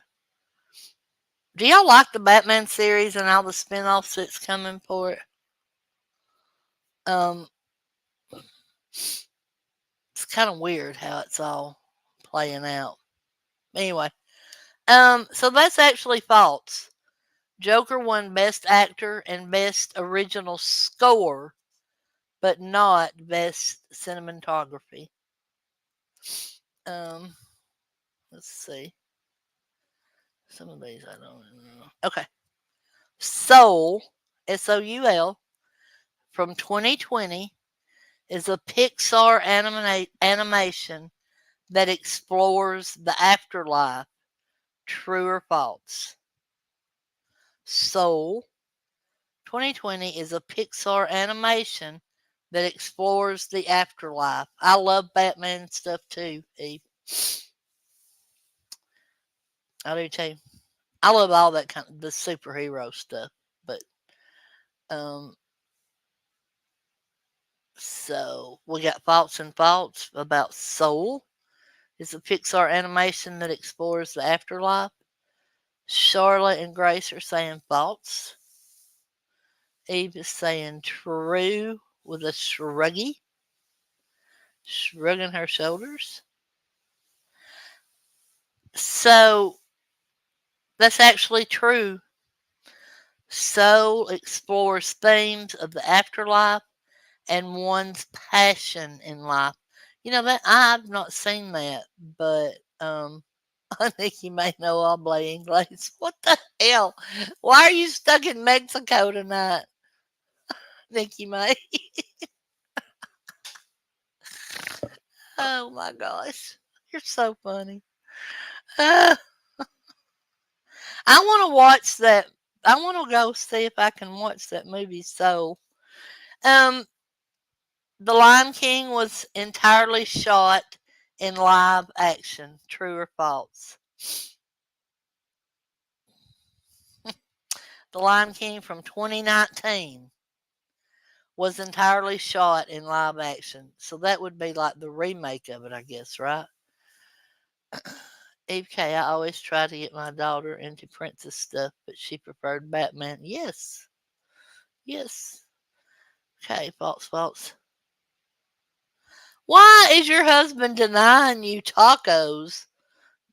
Do y'all like the Batman series and all the spin-offs that's coming for it? Um, it's kind of weird how it's all playing out. Anyway, so that's actually false. Joker won Best Actor and Best Original Score, but not Best Cinematography. Um, let's see. Some of these I don't know. Okay. Soul, Soul, from 2020 is a Pixar animation that explores the afterlife. True or false? Soul 2020 is a Pixar animation that explores the afterlife. I love Batman stuff too, Eve. I do too. I love all that kind of the superhero stuff. But um so we got false and false about Soul. It's a Pixar animation that explores the afterlife. Charlotte and Grace are saying false. Eve is saying true with a shrugging her shoulders. So that's actually true. Soul explores themes of the afterlife and one's passion in life. You know that I've not seen that, but I think you may know Oble English. What the hell? Why are you stuck in Mexico tonight, Nikki May? Oh my gosh, you're so funny. Uh, I want to watch that. I want to go see if I can watch that movie. So, um, The Lion King was entirely shot in live action. True or false? The Lion King from 2019 was entirely shot in live action. So that would be like the remake of it, I guess, right? Eve K, I always try to get my daughter into princess stuff, but she preferred Batman. Yes, yes. Okay, false, false. Why is your husband denying you tacos?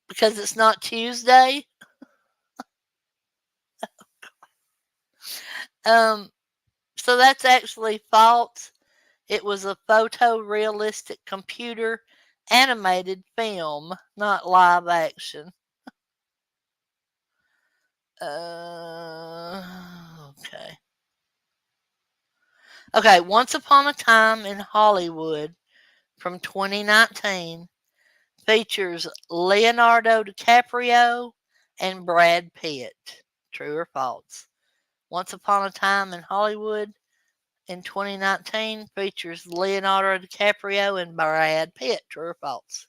Because it's not Tuesday? Um, so that's actually false. It was a photorealistic computer animated film, not live action. Okay. Okay, Once Upon a Time in Hollywood from 2019 features Leonardo DiCaprio and Brad Pitt. True or false? Once Upon a Time in Hollywood in 2019 features Leonardo DiCaprio and Brad Pitt. True or false?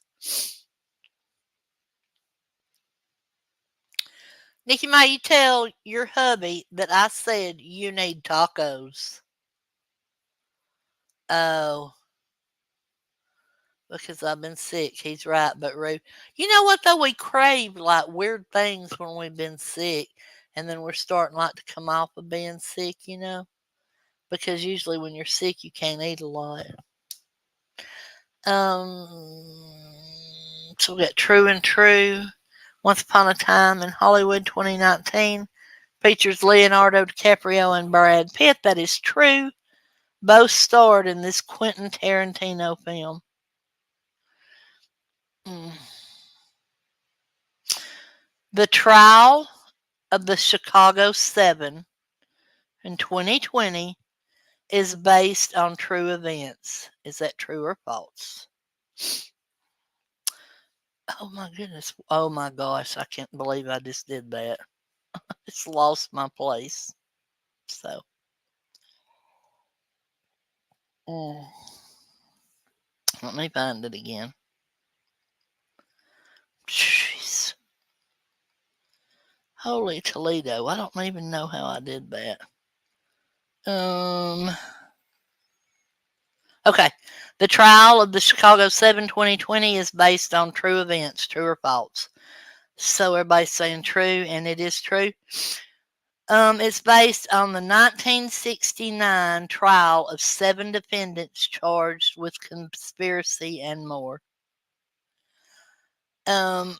Nikki May, you tell your hubby that I said you need tacos. Oh, because I've been sick. He's right, but rude. You know what though? We crave like weird things when we've been sick, and then we're starting like to come off of being sick. Because usually when you're sick, you can't eat a lot. So we got True and True. Once Upon a Time in Hollywood 2019 features Leonardo DiCaprio and Brad Pitt. That is true. Both starred in this Quentin Tarantino film. Mm. The Trial of the Chicago Seven in 2020 is based on true events. Is that true or false? Oh my goodness. Oh my gosh. I can't believe I just did that. It's lost my place. So, mm, let me find it again. Jeez. Holy Toledo. I don't even know how I did that. Um. Okay. The trial of the Chicago 7 2020 is based on true events. True or false? So everybody's saying true, and it is true. It's based on the 1969 trial of 7 defendants charged with conspiracy and more. Um,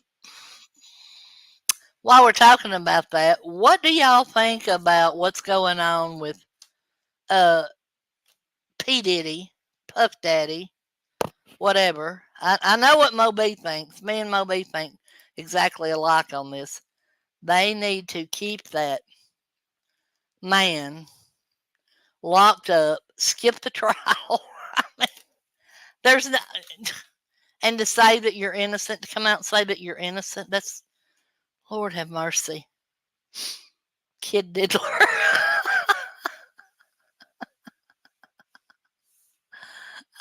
while we're talking about that, what do y'all think about what's going on with uh P Diddy, Puff Daddy, whatever? I know what Moby thinks. Me and Moby think exactly alike on this. They need to keep that man locked up, skip the trial. I mean, there's no, and to say that you're innocent, to come out and say that you're innocent, that's, Lord have mercy. Kid diddler.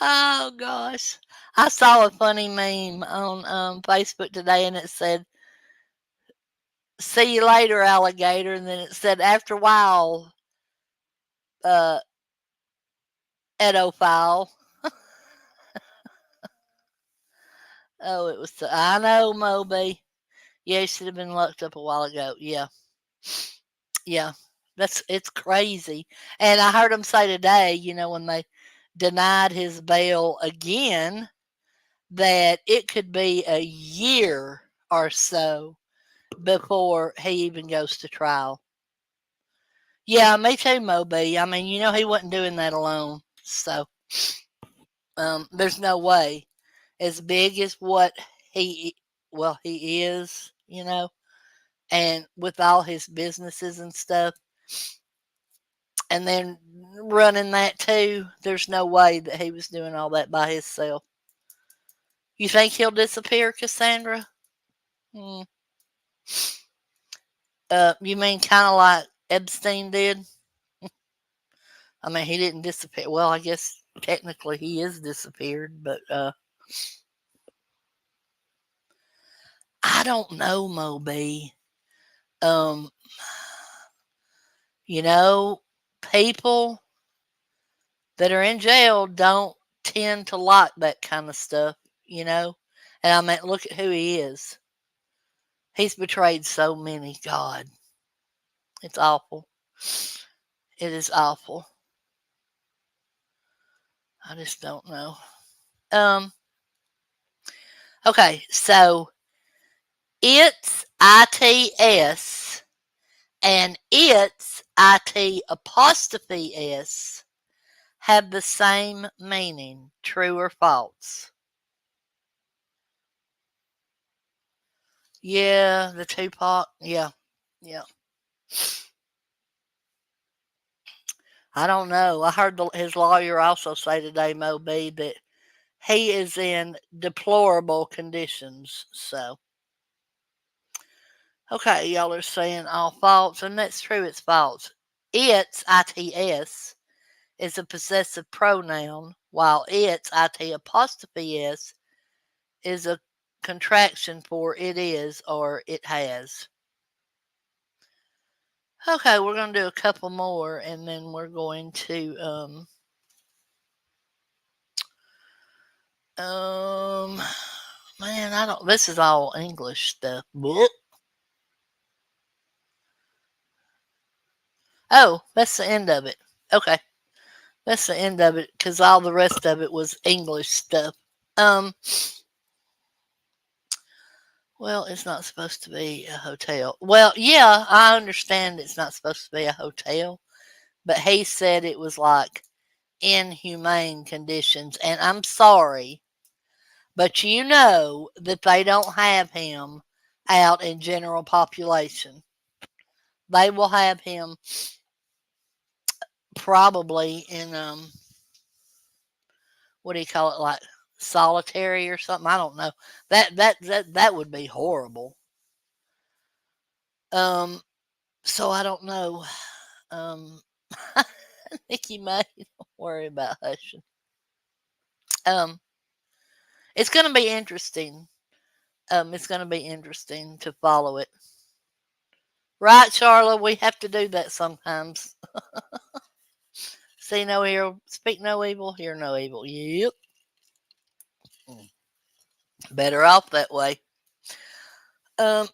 Oh gosh. I saw a funny meme on Facebook today and it said, "See you later, alligator." And then it said, "After a while, uh, edophile." Oh, it was, I know, Moby. Yeah, he should have been locked up a while ago. Yeah. Yeah. It's crazy. And I heard him say today, when they denied his bail again, that it could be a year or so before he even goes to trial. Yeah, me too, Moby. I mean, he wasn't doing that alone. So, there's no way. As big as what he, well, he is, and with all his businesses and stuff, and then running that too, there's no way that he was doing all that by himself. You think he'll disappear, Cassandra? Hmm. You mean kind of like Epstein did? I mean, he didn't disappear. Well, I guess technically he is disappeared, but I don't know, Moby. Um, you know, people that are in jail don't tend to like that kind of stuff, you know? And I mean, look at who he is. He's betrayed so many. God, it's awful. It is awful. I just don't know. Um, okay, so it's ITS and it's IT apostrophe S have the same meaning, true or false? Yeah, the Tupac. Yeah, yeah. I don't know. I heard his lawyer also say today, Moby, that he is in deplorable conditions. So, okay, y'all are saying all false, and that's true. It's false. ITS, is a possessive pronoun, while IT apostrophe S, is a contraction for it is or it has. Okay, we're going to do a couple more, and then we're going to um man, I don't. This is all English stuff. Blech. Oh, that's the end of it. Okay, that's the end of it because all the rest of it was English stuff. Um, well, it's not supposed to be a hotel. Well, yeah, I understand it's not supposed to be a hotel, but he said it was like inhumane conditions, and I'm sorry, but that they don't have him out in general population. They will have him probably in what do you call it, like solitary or something. I don't know. That would be horrible. Um, so I don't know. Um, Nikki May, don't worry about hushing. Um, it's going to be interesting. It's going to be interesting to follow it. Right, Charlotte? We have to do that sometimes. See no evil, speak no evil, hear no evil. Yep. Better off that way. Um,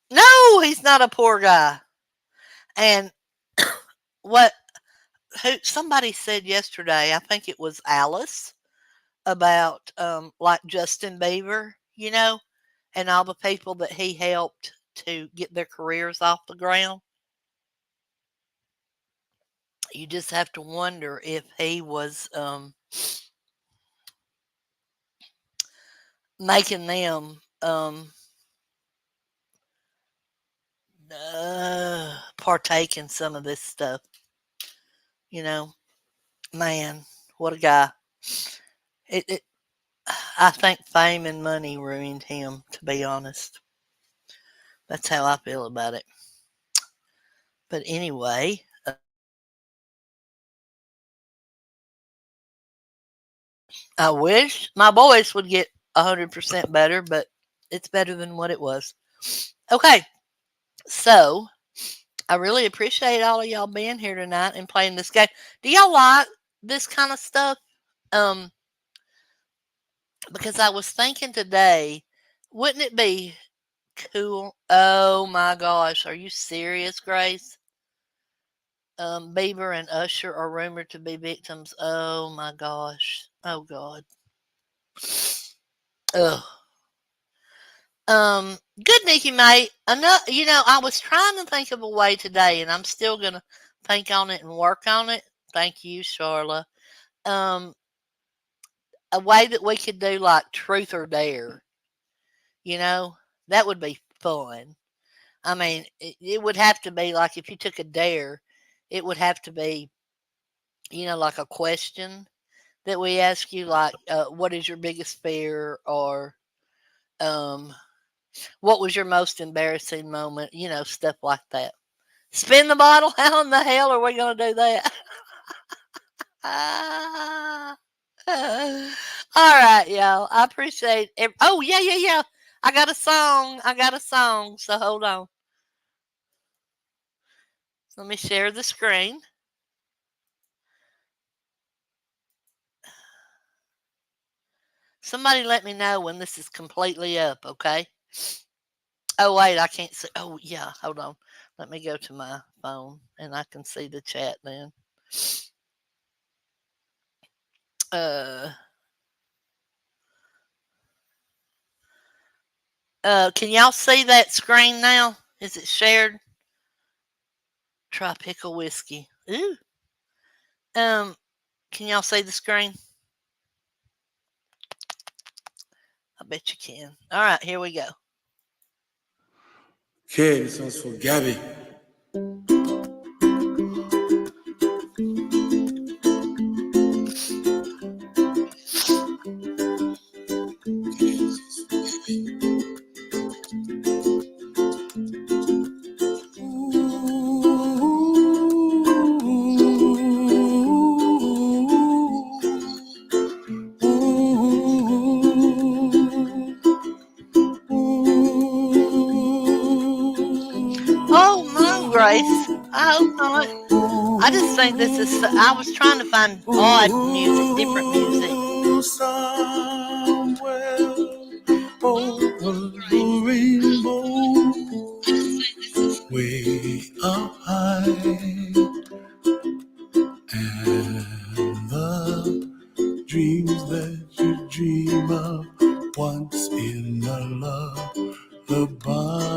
no, he's not a poor guy. And what who somebody said yesterday, I think it was Alice, about like Justin Bieber, and all the people that he helped to get their careers off the ground. You just have to wonder if he was making them partake in some of this stuff, you know. Man, what a guy. It I think fame and money ruined him, to be honest. That's how I feel about it. But anyway, I wish my voice would get 100% better, but it's better than what it was. Okay, so I really appreciate all of y'all being here tonight and playing this game. Do y'all like this kind of stuff? Um, because I was thinking today, wouldn't it be cool? Oh my gosh, are you serious, Grace? Bieber and Usher are rumored to be victims. Oh my gosh. Oh God. Ugh. Good, Nikki, mate. I was trying to think of a way today, and I'm still gonna think on it and work on it. Thank you, Charla. Um, a way that we could do like truth or dare. You know, that would be fun. I mean, it would have to be like if you took a dare, it would have to be, like a question that we ask you, like, what is your biggest fear, or um, what was your most embarrassing moment? Stuff like that. Spin the bottle? How in the hell are we going to do that? Ah. All right, y'all. I appreciate it. Oh, yeah, yeah, yeah. I got a song. I got a song. So hold on. Let me share the screen. Somebody let me know when this is completely up, okay? Oh, wait, I can't see. Oh, yeah, hold on. Let me go to my phone and I can see the chat then. Uh, can y'all see that screen now? Is it shared? Tropical whiskey. Ooh. Um, can y'all see the screen? I bet you can. All right, here we go. Okay, this one's for Gabby. Oh, no, Grace. I hope not. I just think this is. I was trying to find odd music, different music. Somewhere over the rainbow, way up high, and the dreams that you dream of once in a lullaby.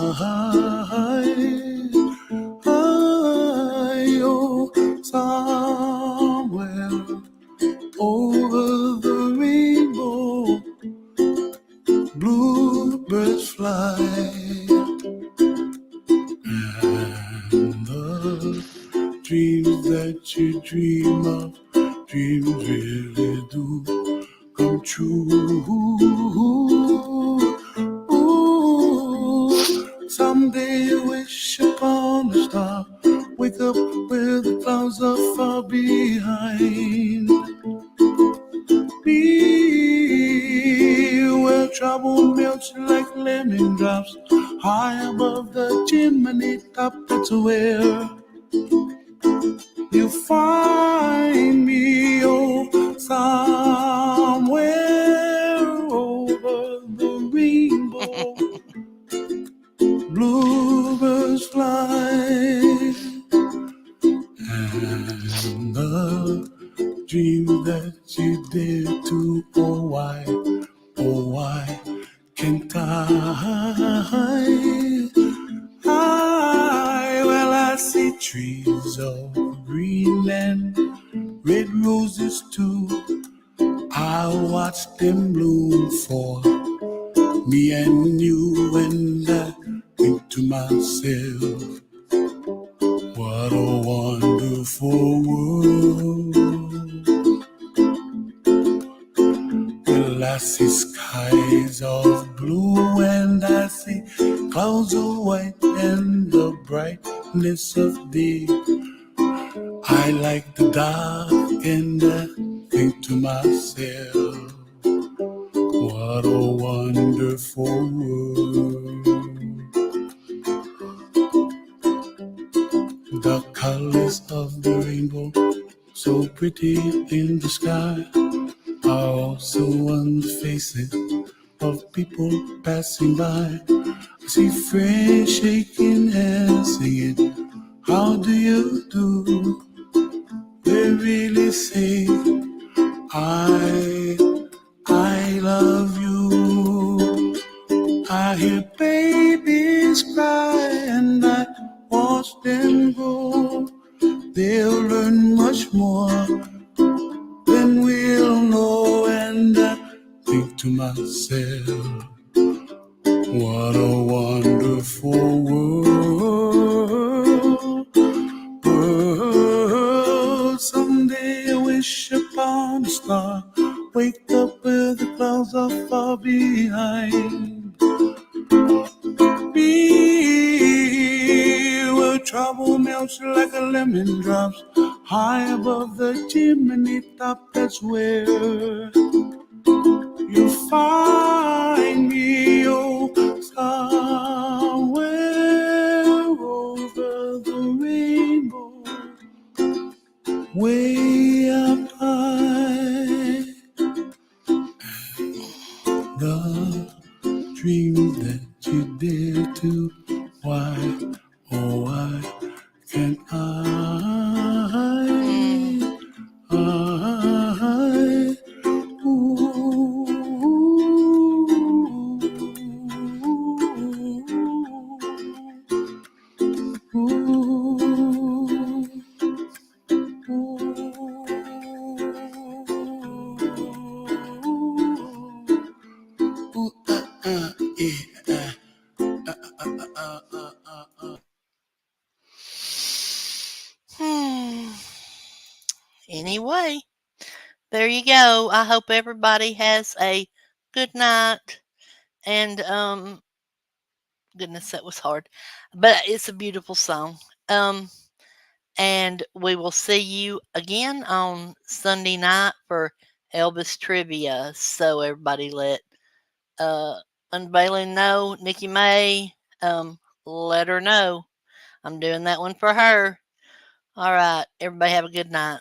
Oh, somewhere over the rainbow, bluebirds fly, and the dreams that you dream of, dreams really do come true. Ooh, someday you wish upon a star, wake up where the clouds are far behind. Be where trouble melts like lemon drops, high above the chimney top. That's where you find me, oh, somewhere over the rainbow. Bluebirds fly, and the dream that you did to, oh why can't well, I see trees of green and red roses too. I watch them bloom for me and you, and I think to myself, what a wonderful world. see skies of blue and I see clouds of white and the brightness of day. I like the dark and I think to myself, what a wonderful world. The colors of the rainbow, so pretty in the sky, are also on the faces of people passing by. I see friends shaking hands, singing, how do you do? They really say, I, I love you. I hear babies cry and I watch them grow. They'll learn much more than we'll know. And I think to myself, what a wonderful world. Someday I wish upon a star, wake up where the clouds are far behind me, where trouble melts like a lemon drops high above the chimney top. That's where you find me, oh, somewhere over the rainbow, way up high. The dreams that you dare to, why, oh, why can't Mm. I, ooh, Hmm. Anyway, there you go. I hope everybody has a good night. And goodness, that was hard, but it's a beautiful song. Um, and we will see you again on Sunday night for Elvis trivia. So everybody let uh Unveiling know, Nikki May, let her know. I'm doing that one for her. All right, everybody have a good night.